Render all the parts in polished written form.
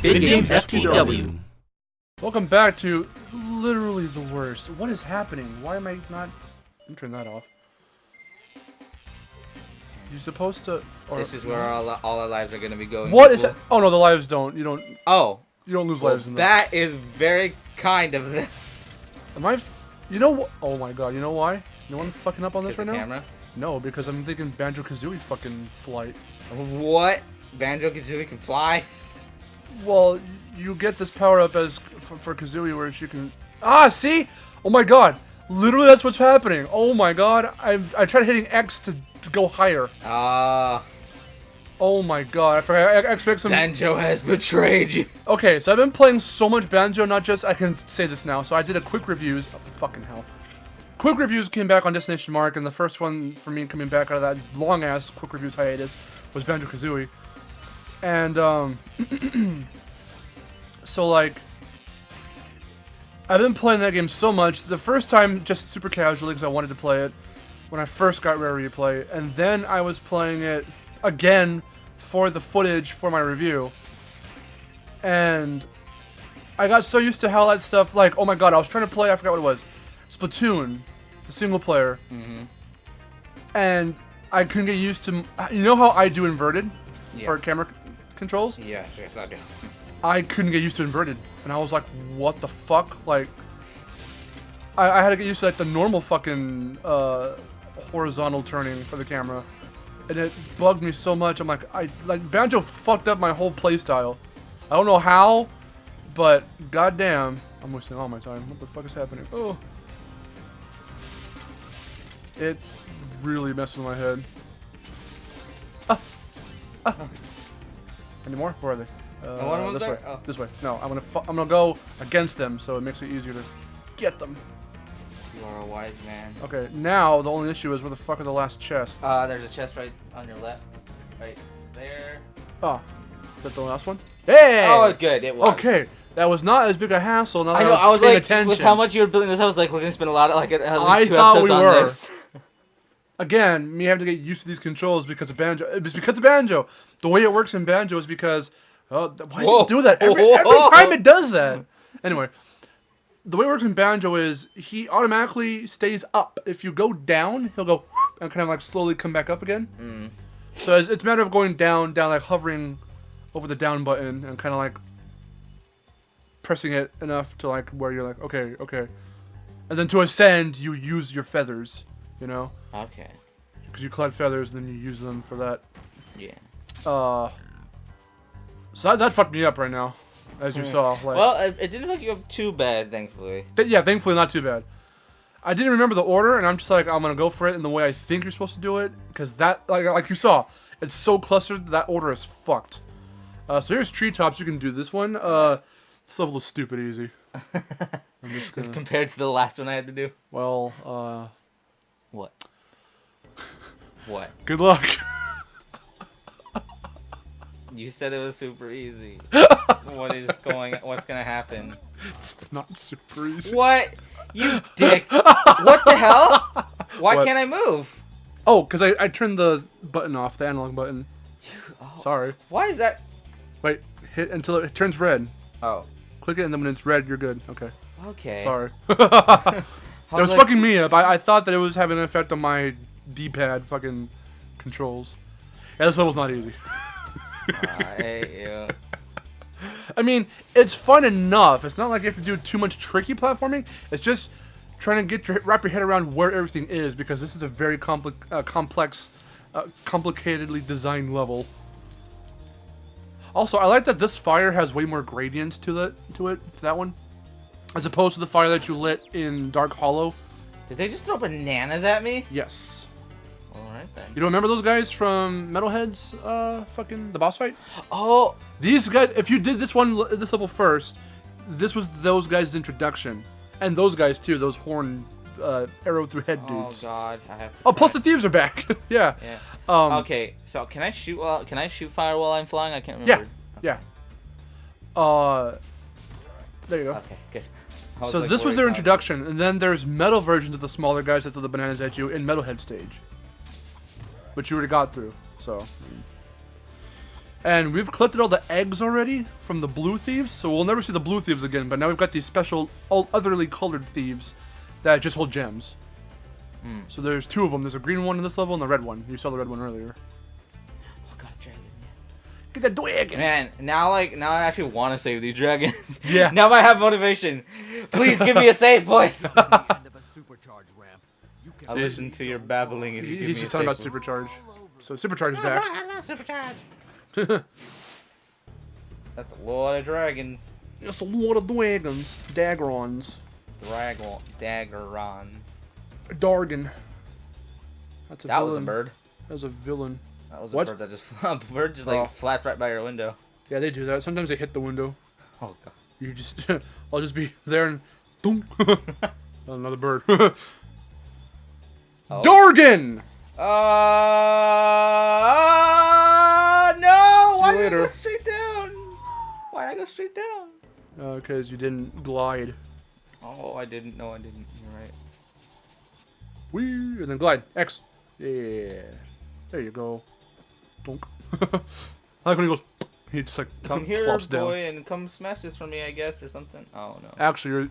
VidGamesFTW. Welcome back to literally the worst. What is happening? Why am I not... Let me turn that off. You're supposed to... Or, this is where all our lives are going to be going. What is that? Oh no, the lives don't. You don't... Oh. You don't lose lives in that. That is very kind of them. Am I... You know what? Oh my god, you know why? You know why I'm fucking up on this right now? Camera? No, because I'm thinking Banjo-Kazooie fucking flight. What? Banjo-Kazooie can fly? Well, you get this power up as for Kazooie where she can... Ah, see? Oh my god. Literally that's what's happening. Oh my god. I tried hitting X to go higher. Ah. Oh my god. I forgot. I expect some... Banjo has betrayed you. Okay, so I've been playing so much Banjo, not just... I can say this now. So I did a quick reviews... Oh, fucking hell. Quick reviews came back on Destination Mark, and the first one for me coming back out of that long-ass quick reviews hiatus was Banjo-Kazooie. And, so, like... I've been playing that game so much. The first time, just super casually, because I wanted to play it when I first got Rare Replay. And then I was playing it again for the footage for my review. And I got so used to how that stuff, like, oh my god, I was trying to play, I forgot what it was. Splatoon, the single player. Mm-hmm. And I couldn't get used to, you know how I do inverted for camera controls? Yes, I do. I couldn't get used to inverted, and I was like, what the fuck? Like, I had to get used to like the normal fucking horizontal turning for the camera, and it bugged me so much. I'm like, Banjo fucked up my whole playstyle. I don't know how, but goddamn, I'm wasting all my time. What the fuck is happening? Oh, it really messed with my head. Any more? Where are they? This way. Oh. This way. No, I'm gonna go against them, so it makes it easier to get them. You are a wise man. Okay, now the only issue is where the fuck are the last chests? There's a chest right on your left, right there. Oh, is that the last one? Hey! Oh, good. It was. Okay, that was not as big a hassle. Now that I know. I was paying like, attention. with how much you were building this, I was like, we're gonna spend a lot of at least I 2 thought episodes we on were. this. Again, me having to get used to these controls because of Banjo. It's because of Banjo. The way it works in Banjo is because... Oh, why does it do that? Every time it does that. Anyway, the way it works in Banjo is he automatically stays up. If you go down, he'll go and kind of like slowly come back up again. Mm. So it's a matter of going down, like hovering over the down button and kind of like pressing it enough to like where you're like, okay. And then to ascend, you use your feathers, you know? Okay. Because you collect feathers and then you use them for that. Yeah. So that fucked me up right now, as you saw. Like, well, it didn't fuck you up too bad, thankfully. Yeah, thankfully not too bad. I didn't remember the order, and I'm just like, I'm gonna go for it in the way I think you're supposed to do it, because that, like you saw, it's so clustered that order is fucked. So here's treetops. You can do this one. This level is stupid easy. I'm just gonna... As compared to the last one I had to do. Well, What? What? Good luck. You said it was super easy. What's gonna happen? It's not super easy. What? You dick. What the hell? Why can't I move? Oh, because I turned the button off, the analog button. Sorry. Why is that? Wait, hit until it turns red. Oh. Click it, and then when it's red, you're good. Okay. Okay. Sorry. It was fucking me up. I thought that it was having an effect on my D-pad fucking controls. Yeah, this level's not easy. I hate you. I mean, it's fun enough. It's not like you have to do too much tricky platforming. It's just trying to wrap your head around where everything is, because this is a very complex, complicatedly designed level. Also, I like that this fire has way more gradients to that one, as opposed to the fire that you lit in Dark Hollow. Did they just throw bananas at me? Yes. Alright then. You don't remember those guys from Metalhead's fucking the boss fight? Oh. These guys, if you did this level first, this was those guys' introduction. And those guys too, those horn arrow through head dudes. Oh god, I have to. Oh, plus the thieves are back. Yeah. Yeah. Okay, so can I shoot fire while I'm flying? I can't remember. Yeah. There you go. Okay, good. So this was their introduction, and then there's metal versions of the smaller guys that throw the bananas at you in Metalhead stage, which you already got through. So, And we've collected all the eggs already from the blue thieves, so we'll never see the blue thieves again. But now we've got these special, otherly colored thieves that just hold gems. So there's 2 of them. There's a green one in this level and the red one. You saw the red one earlier. Oh god, dragon, yes. Get that dragon! Man, now I actually want to save these dragons. Yeah. Now I have motivation. Please give me a save point. I listen to your babbling if you give me He's a just talking about save point. Supercharge. So Supercharge is back. Supercharge. That's a lot of dragons. It's a lot of dragons. Dagrons. Daggerons. Dargan. That's a That villain. was a bird. That was a villain. That was What? a bird that just bird just like flapped right by your window. Yeah, they do that. Sometimes they hit the window. Oh god. You just, I'll just be there and, boom. Another bird. Oh. Dargan! No! See you Why did I later. go straight down? Why did I go straight down? Because you didn't glide. Oh, I didn't. No, I didn't. You're right. Whee! And then glide. X. Yeah. There you go. Donk. I like when he goes, he just like Come here, plops boy, down. and come smash this for me, I guess, or something. Oh no. Actually,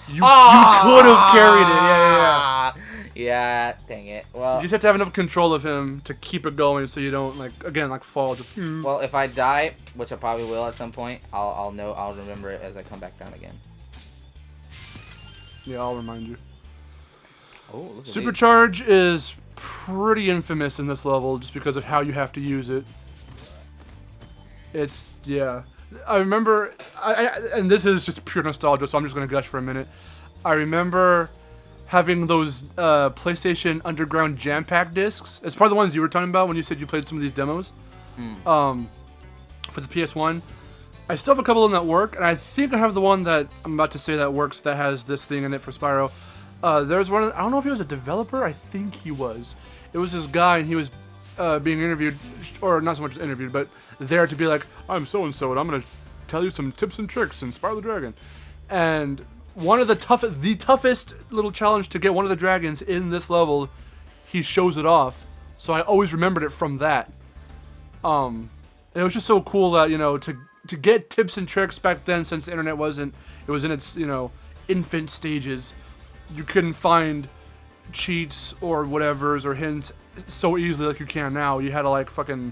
you could have carried it. Yeah. Yeah, dang it. Well, You just have to have enough control of him to keep it going, so you don't like fall. Just. well, if I die, which I probably will at some point, I'll remember it as I come back down again. Yeah, I'll remind you. Oh, look at these. Supercharge is pretty infamous in this level just because of how you have to use it. Yeah. I remember, and this is just pure nostalgia, so I'm just going to gush for a minute. I remember having those PlayStation Underground Jam Pack discs. It's part of the ones you were talking about when you said you played some of these demos. For the PS1. I still have a couple of them that work, and I think I have the one that I'm about to say that works that has this thing in it for Spyro. There's one, I don't know if he was a developer, I think he was. It was this guy, and he was being interviewed, or not so much interviewed, but there to be like, I'm so-and-so, and I'm going to tell you some tips and tricks in Spyro the Dragon. And one of the toughest little challenge to get one of the dragons in this level, he shows it off. So I always remembered it from that. It was just so cool that, to get tips and tricks back then, since the internet it was in its, infant stages, you couldn't find cheats or whatevers or hints so easily like you can now. You had to fucking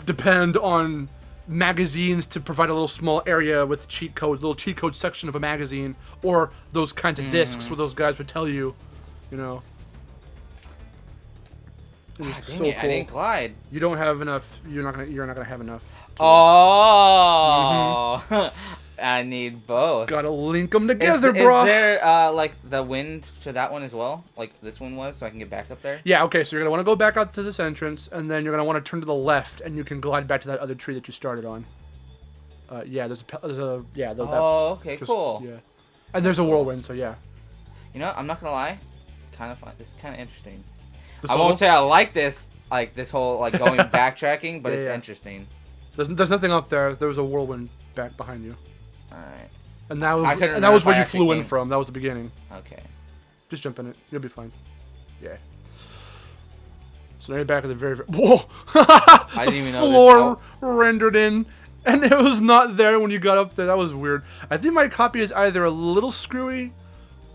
depend on magazines to provide a little small area with cheat codes, little cheat code section of a magazine, or those kinds of discs where those guys would tell you, It was so cool. I didn't glide. You don't have enough. You're not gonna have enough. Oh, I need both. Gotta link them together, Is bro. there the wind to that one as well, like this one was, so I can get back up there? Yeah. Okay. So you're gonna want to go back out to this entrance, and then you're gonna want to turn to the left, and you can glide back to that other tree that you started on. Yeah. There's a yeah. Oh, okay, cool. Yeah. And there's a whirlwind. So yeah. I'm not gonna lie, this is kind of interesting. This I won't say I like this whole going backtracking, but Yeah, it's yeah. interesting. So there's nothing up there. There was a whirlwind back behind you. All right. And that was I couldn't and that was remember where if I you actually flew in came. from. That was the beginning. Okay. Just jump in it. You'll be fine. Yeah. So now you're back at the very. Whoa! I didn't even know floor rendered in, and it was not there when you got up there. That was weird. I think my copy is either a little screwy,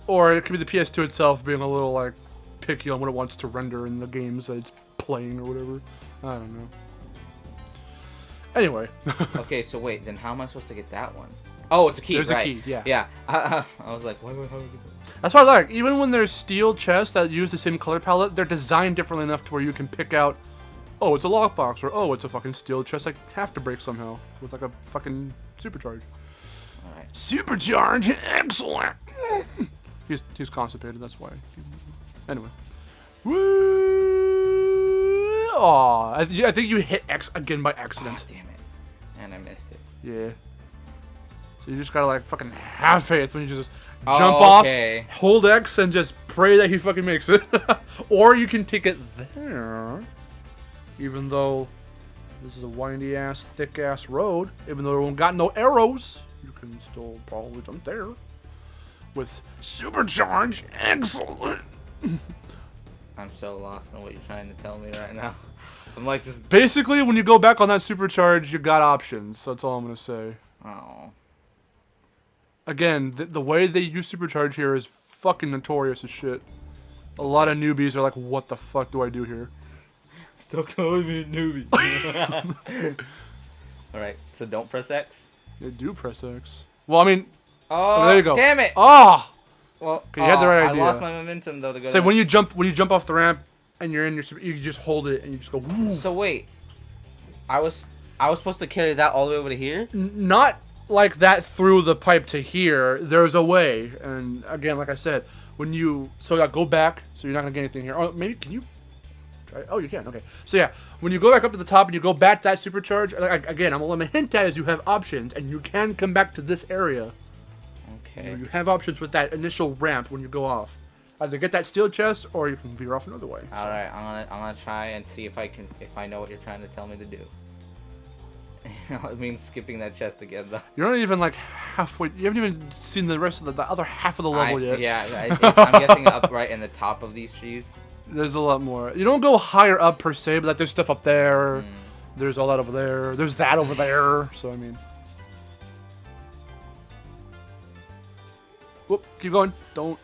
or it could be the PS2 itself being a little picky on what it wants to render in the games that it's playing or whatever. I don't know. Anyway. Okay, so wait, then how am I supposed to get that one? Oh, it's a key, There's right? a key, yeah. Yeah. I was like, how do I get that? That's what I like. Even when there's steel chests that use the same color palette, they're designed differently enough to where you can pick out, oh, it's a lockbox, or oh, it's a fucking steel chest I have to break somehow with a fucking supercharge. All right. Supercharge, excellent. He's constipated. That's why. Anyway. Woo! Aw, I think you hit X again by accident. Oh, damn it. And I missed it. Yeah. So you just gotta fucking have faith when you just jump off, hold X, and just pray that he fucking makes it. Or you can take it there, even though this is a windy ass, thick ass road. Even though it got no arrows, you can still probably jump there with supercharge. Excellent. I'm so lost in what you're trying to tell me right now. I'm like just. Basically, when you go back on that supercharge, you got options. That's all I'm gonna say. Oh. Again, the way they use supercharge here is fucking notorious as shit. A lot of newbies are like, "What the fuck do I do here?" Stop calling me a newbie. All right, so don't press X. You do press X. Well, I mean, oh, there you go. Damn it! Oh. Well, okay, you had the right idea. I lost my momentum though to go. So when you jump off the ramp and you're in your, you just hold it and you just go. Woo. So wait, I was supposed to carry that all the way over to here? Not like that through the pipe to here. There's a way, and again, like I said, when you go back, so you're not gonna get anything here. Oh, maybe can you? Try? Oh, you can. Okay. So yeah, when you go back up to the top and you go back to that supercharge, again, I'm gonna hint at is you have options and you can come back to this area. Okay. You have options with that initial ramp when you go off. Either get that steel chest or you can veer off another way. All right, I'm gonna try and see if I know what you're trying to tell me to do. It means skipping that chest again, though. You're not even like halfway. You haven't even seen the rest of the other half of the level yet. Yeah, I'm guessing up right in the top of these trees. There's a lot more. You don't go higher up per se, but like there's stuff up there. There's all that over there. There's that over there. So I mean, whoop, keep going. Don't.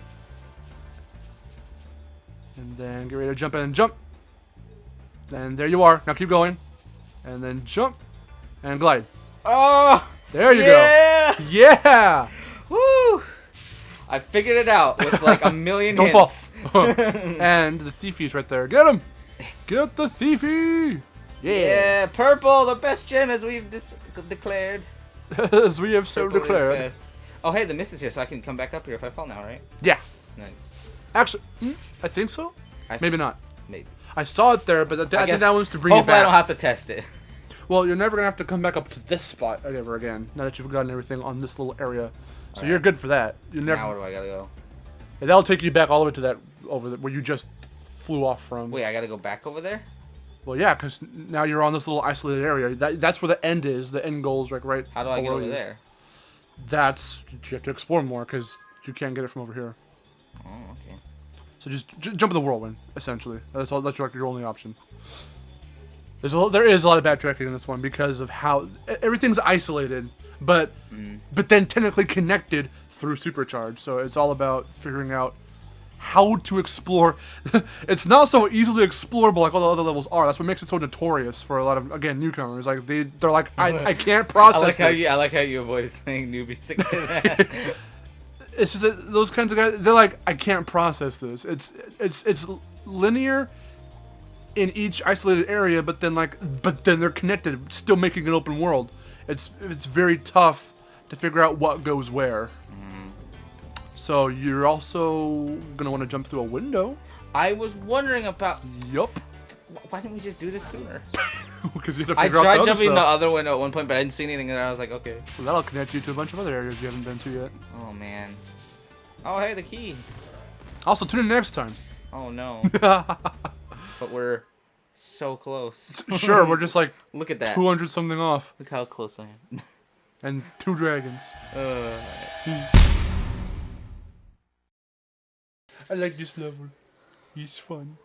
And then get ready to jump in and jump. Then there you are. Now keep going, and then jump, and glide. Oh, there you go. Yeah. Woo! I figured it out with like a million Don't hits. fall. And the thiefy's right there. Get him! Get the thiefy! Yeah, purple, the best gem as we've declared. As we have so Purple is declared. best. Oh, hey, the mist is here, so I can come back up here if I fall now, right? Yeah. Nice. Actually, I think so. Maybe not. Maybe. I saw it there, but I think that one's to bring it hopefully back. I don't have to test it. Well, you're never gonna have to come back up to this spot ever again. Now that you've gotten everything on this little area, so All you're right. good for that. You never. Now where do I gotta go? Yeah, that'll take you back all the way to that where you just flew off from. Wait, I gotta go back over there? Well, yeah, because now you're on this little isolated area. That's where the end is. The end goal is like right. How do I get below over you. there? That's you have to explore more because you can't get it from over here. Oh, okay. So just jump in the whirlwind, essentially. That's all. That's like your only option. There is a lot of backtracking in this one because of how everything's isolated, but then technically connected through supercharge. So it's all about figuring out how to explore. It's not so easily explorable like all the other levels are. That's what makes it so notorious for a lot of newcomers. Like they're like I can't process this. I like how you avoid saying newbies like that. It's just that those kinds of guys. They're like I can't process this. It's linear in each isolated area, but then they're connected, still making an open world. It's very tough to figure out what goes where. So you're also gonna want to jump through a window. I was wondering about. Yup. Why didn't we just do this sooner? Because you have to I figure out tried the jumping other the stuff. other window at one point, but I didn't see anything, and I was like, okay. So that'll connect you to a bunch of other areas you haven't been to yet. Oh man. Oh hey, the key. Also, tune in next time. Oh no. But we're so close. Sure, we're just like Look at that. 200 something off, Look how close I am. and 2 dragons. I like this level. He's fun.